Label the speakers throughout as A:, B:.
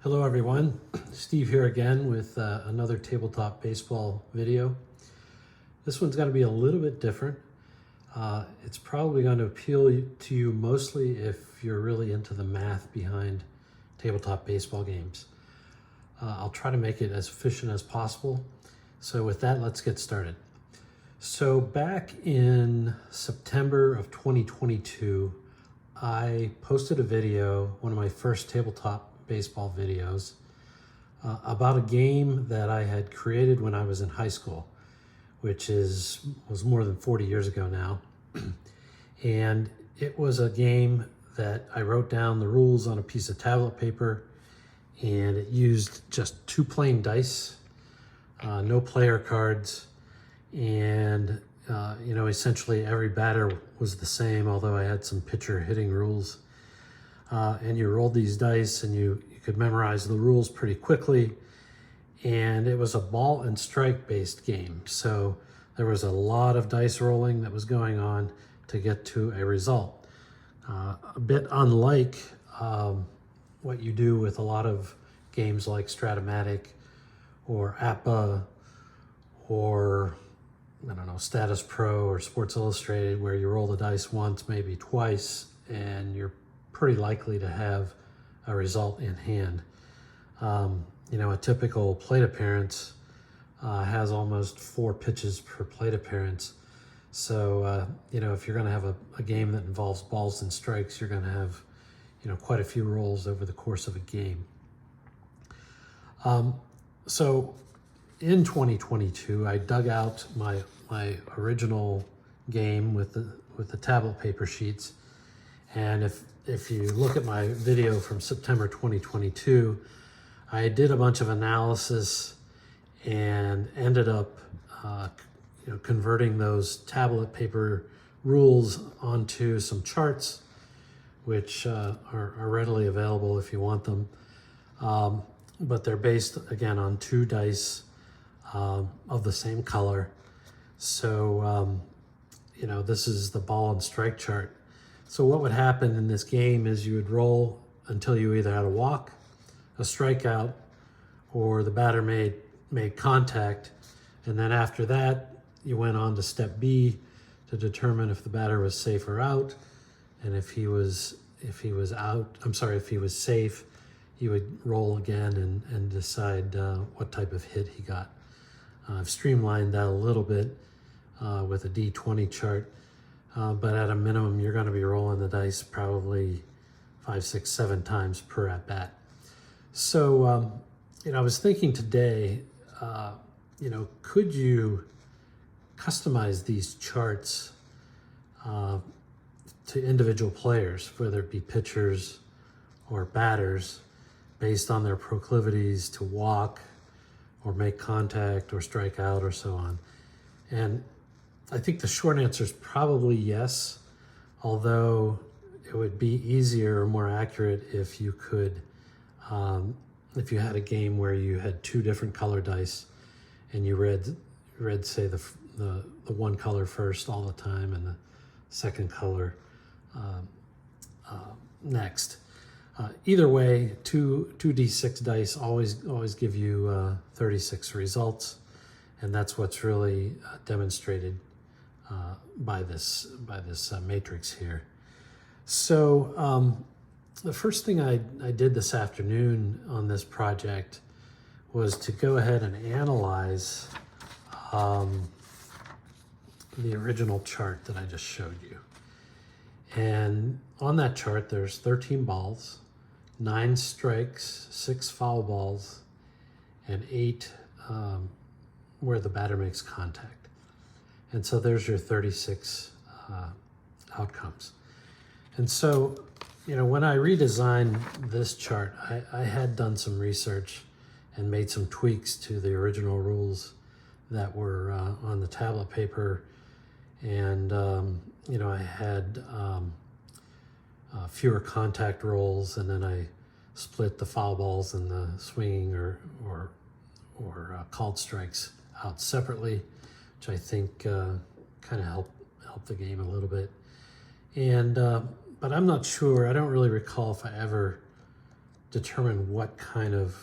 A: Hello everyone, Steve here again with another tabletop baseball video. This one's going to be a little bit different. It's probably going to appeal to you mostly if you're really into the math behind tabletop baseball games. I'll try to make it as efficient as possible. So with that, let's get started. So back in September of 2022, I posted a video, one of my first tabletop baseball videos, about a game that I had created when I was in high school, which was more than 40 years ago now. And it was a game that I wrote down the rules on a piece of tablet paper, and it used just 2 plain dice, no player cards, and essentially every batter was the same, although I had some pitcher hitting rules. And you rolled these dice and you could memorize the rules pretty quickly. And it was a ball and strike based game. So there was a lot of dice rolling that was going on to get to a result. A bit unlike what you do with a lot of games like Stratomatic or APA or Status Pro or Sports Illustrated, where you roll the dice once, maybe twice, and you're pretty likely to have a result in hand. A typical plate appearance has almost 4 pitches per plate appearance. So, if you're going to have a game that involves balls and strikes, you're going to have, quite a few rolls over the course of a game. So in 2022, I dug out my original game with the tablet paper sheets. And if you look at my video from September 2022, I did a bunch of analysis and ended up converting those tablet paper rules onto some charts, which are readily available if you want them. But they're based, again, on 2 dice of the same color. So, this is the ball and strike chart. So what would happen in this game is you would roll until you either had a walk, a strikeout, or the batter made contact. And then after that, you went on to step B to determine if the batter was safe or out. And if he was safe, you would roll again and decide what type of hit he got. I've streamlined that a little bit with a D20 chart. But at a minimum, you're going to be rolling the dice probably 5, 6, 7 times per at bat. So, I was thinking today, could you customize these charts to individual players, whether it be pitchers or batters, based on their proclivities to walk or make contact or strike out or so on? And I think the short answer is probably yes, although it would be easier or more accurate if you could, if you had a game where you had 2 different color dice and you read say the one color first all the time and the second color next. Either way, 2d6 dice always give you 36 results, and that's what's really demonstrated by this matrix here. So the first thing I did this afternoon on this project was to go ahead and analyze the original chart that I just showed you. And on that chart, there's 13 balls, 9 strikes, 6 foul balls, and 8 where the batter makes contact. And so there's your 36 outcomes. And so, when I redesigned this chart, I had done some research and made some tweaks to the original rules that were on the tablet paper. And, I had fewer contact rolls, and then I split the foul balls and the swinging or called strikes out separately, which I think kind of helped the game a little bit. And but I'm not sure, I don't really recall if I ever determine what kind of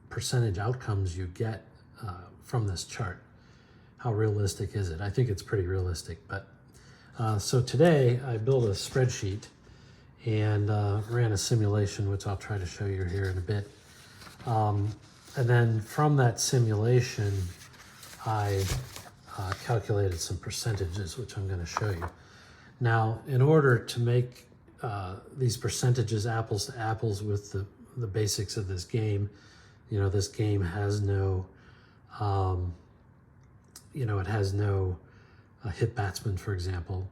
A: percentage outcomes you get from this chart. How realistic is it? I think it's pretty realistic. But so today I built a spreadsheet and ran a simulation, which I'll try to show you here in a bit. And then from that simulation, I calculated some percentages, which I'm going to show you. Now, in order to make these percentages apples to apples with the basics of this game, you know, this game has no, it has no hit batsman, for example.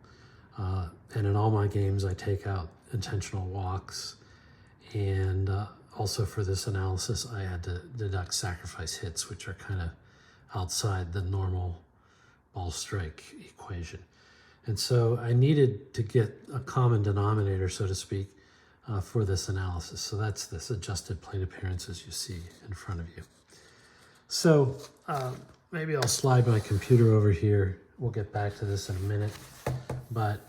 A: And in all my games, I take out intentional walks. And also for this analysis, I had to deduct sacrifice hits, which are kind of outside the normal ball strike equation. And so I needed to get a common denominator, so to speak, for this analysis. So that's this adjusted plate appearances you see in front of you. So maybe I'll slide my computer over here. We'll get back to this in a minute. But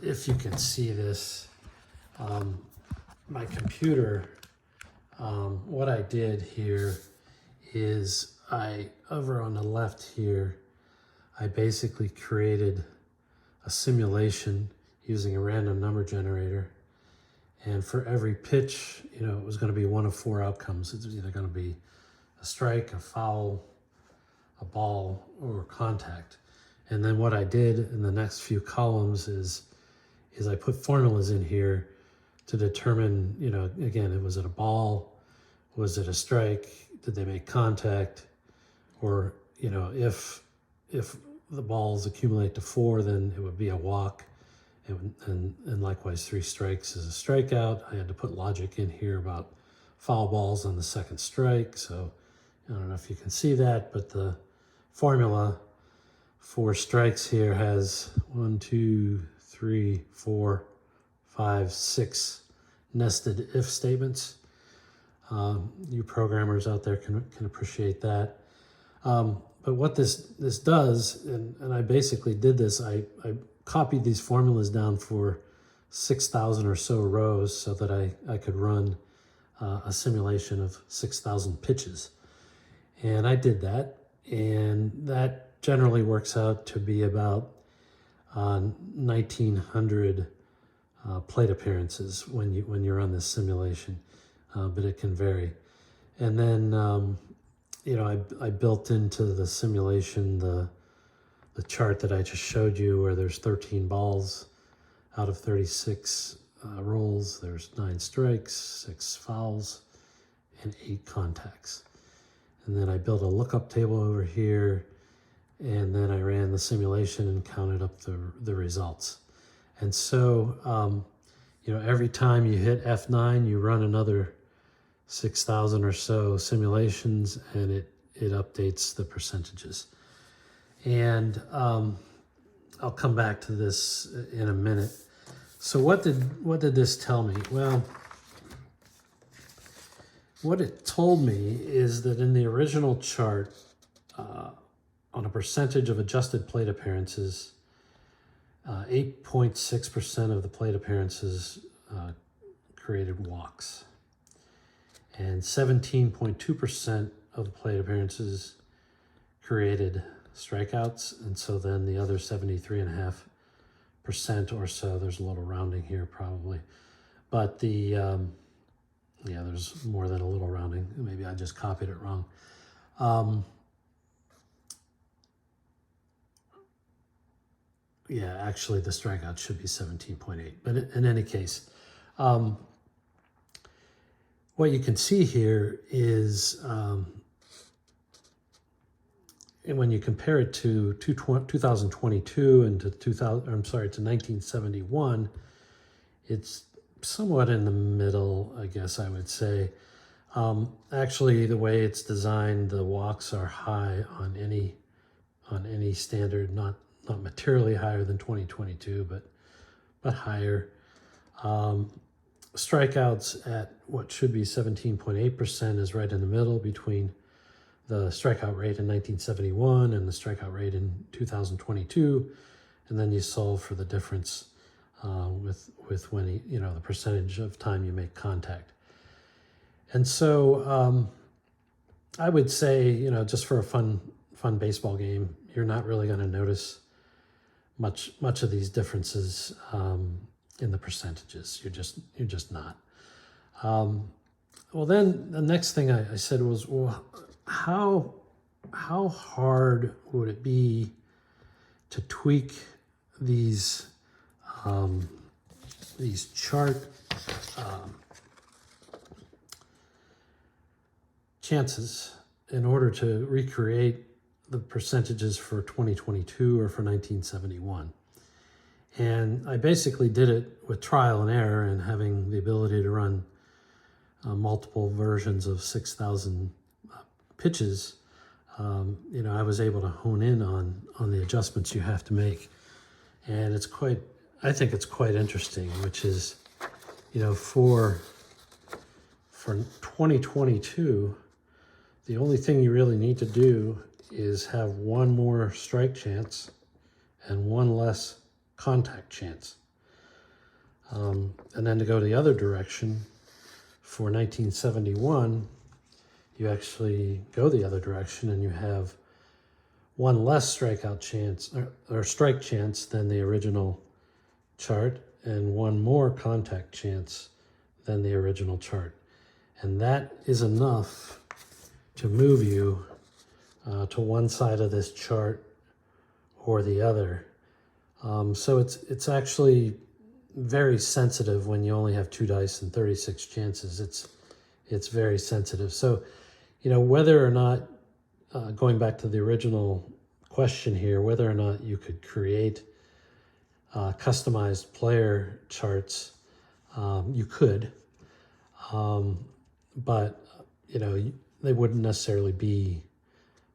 A: if you can see this, my computer, what I did here is over on the left here, I basically created a simulation using a random number generator. And for every pitch, you know, it was going to be one of four outcomes. It's either going to be a strike, a foul, a ball, or contact. And then what I did in the next few columns is I put formulas in here to determine, you know, again, was it a ball? Was it a strike? Did they make contact? Or, you know, if the balls accumulate to 4, then it would be a walk. And likewise, 3 strikes is a strikeout. I had to put logic in here about foul balls on the second strike. So I don't know if you can see that, but the formula for strikes here has 1, 2, 3, 4, 5, 6 nested if statements. You programmers out there can appreciate that. But what this does, and I basically did this, I copied these formulas down for 6,000 or so rows so that I could run a simulation of 6,000 pitches. And I did that, and that generally works out to be about 1,900 plate appearances when you're on this simulation, but it can vary. And then you know, I built into the simulation the chart that I just showed you, where there's 13 balls out of 36 rolls. There's 9 strikes, 6 fouls, and 8 contacts. And then I built a lookup table over here, and then I ran the simulation and counted up the results. And so, you know, every time you hit F9, you run another 6,000 or so simulations, and it updates the percentages. And I'll come back to this in a minute. So what did this tell me? Well, what it told me is that in the original chart, on a percentage of adjusted plate appearances, 8.6% of the plate appearances created walks. And 17.2% of the plate appearances created strikeouts. And so then the other 73.5% or so, there's a little rounding here probably. But yeah, there's more than a little rounding. Maybe I just copied it wrong. Yeah, actually the strikeout should be 17.8. But in any case, what you can see here is, and when you compare it to 2022 and to 1971, it's somewhat in the middle, I guess I would say. Actually, the way it's designed, the walks are high on any standard, not materially higher than 2022, but higher. Strikeouts at what should be 17.8% is right in the middle between the strikeout rate in 1971 and the strikeout rate in 2022. And then you solve for the difference with when the percentage of time you make contact. And so I would say, just for a fun baseball game, you're not really going to notice much of these differences in the percentages. You're just not. Well, then the next thing I said was, well, how hard would it be to tweak these chart chances in order to recreate the percentages for 2022 or for 1971. And I basically did it with trial and error and having the ability to run multiple versions of 6,000 pitches. I was able to hone in on the adjustments you have to make. And I think it's quite interesting, which is, for 2022, the only thing you really need to do is have one more strike chance and one less contact chance. And then to go the other direction, for 1971, you actually go the other direction and you have one less strikeout chance or strike chance than the original chart and one more contact chance than the original chart. And that is enough to move you to one side of this chart or the other. So it's actually very sensitive when you only have 2 dice and 36 chances. It's very sensitive. So, whether or not, going back to the original question here, whether or not you could create customized player charts, you could, but they wouldn't necessarily be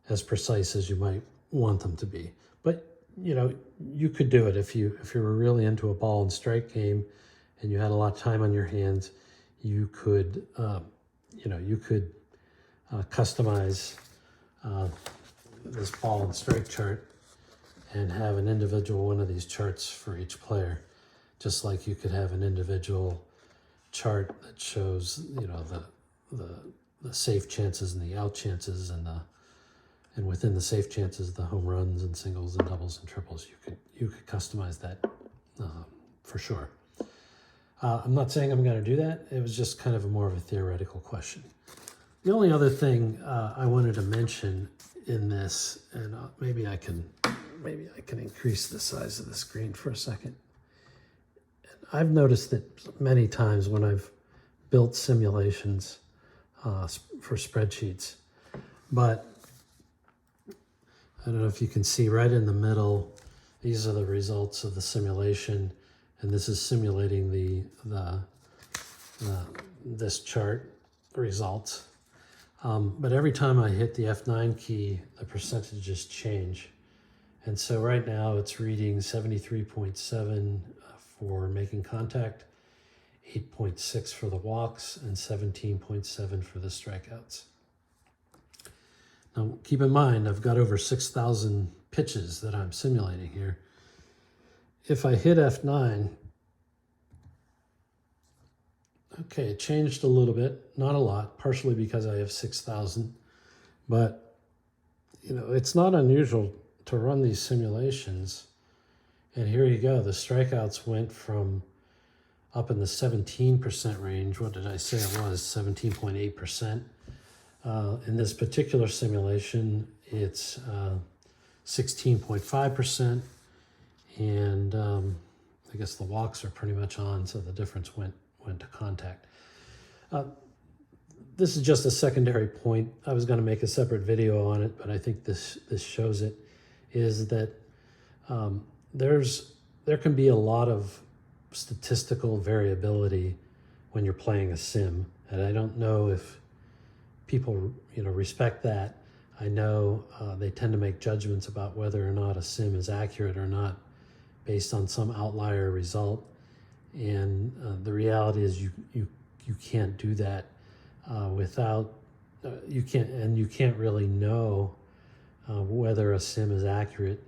A: as precise as you might want them to be. But you could do it if you were really into a ball and strike game and you had a lot of time on your hands. You could customize this ball and strike chart and have an individual one of these charts for each player, just like you could have an individual chart that shows the safe chances and the out chances and within the safe chances, the home runs and singles and doubles and triples. You could customize that for sure. I'm not saying I'm going to do that. It was just kind of more of a theoretical question. The only other thing I wanted to mention in this, and maybe I can increase the size of the screen for a second. I've noticed that many times when I've built simulations for spreadsheets, but I don't know if you can see right in the middle, these are the results of the simulation, and this is simulating this chart results. But every time I hit the F9 key, the percentages change. And so right now it's reading 73.7 for making contact, 8.6 for the walks, and 17.7 for the strikeouts. Now, keep in mind, I've got over 6,000 pitches that I'm simulating here. If I hit F9, okay, it changed a little bit, not a lot, partially because I have 6,000, but it's not unusual to run these simulations. And here you go, the strikeouts went from up in the 17% range. What did I say it was? 17.8%. In this particular simulation, it's 16.5%, and I guess the walks are pretty much on, so the difference went to contact. This is just a secondary point. I was going to make a separate video on it, but I think this shows it, is that there can be a lot of statistical variability when you're playing a sim, and I don't know if people respect that. I know they tend to make judgments about whether or not a sim is accurate or not based on some outlier result, and the reality is you can't do that without you can't really know whether a sim is accurate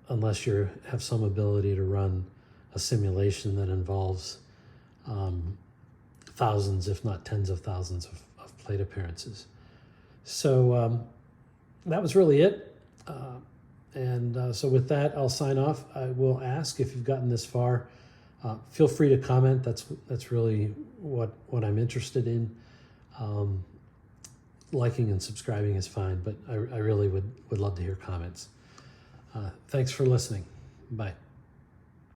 A: unless you have some ability to run a a simulation that involves thousands, if not tens of thousands of plate appearances. So that was really it. So with that, I'll sign off. I will ask, if you've gotten this far, feel free to comment. That's really what I'm interested in. Liking and subscribing is fine, but I really would love to hear comments. Thanks for listening. Bye.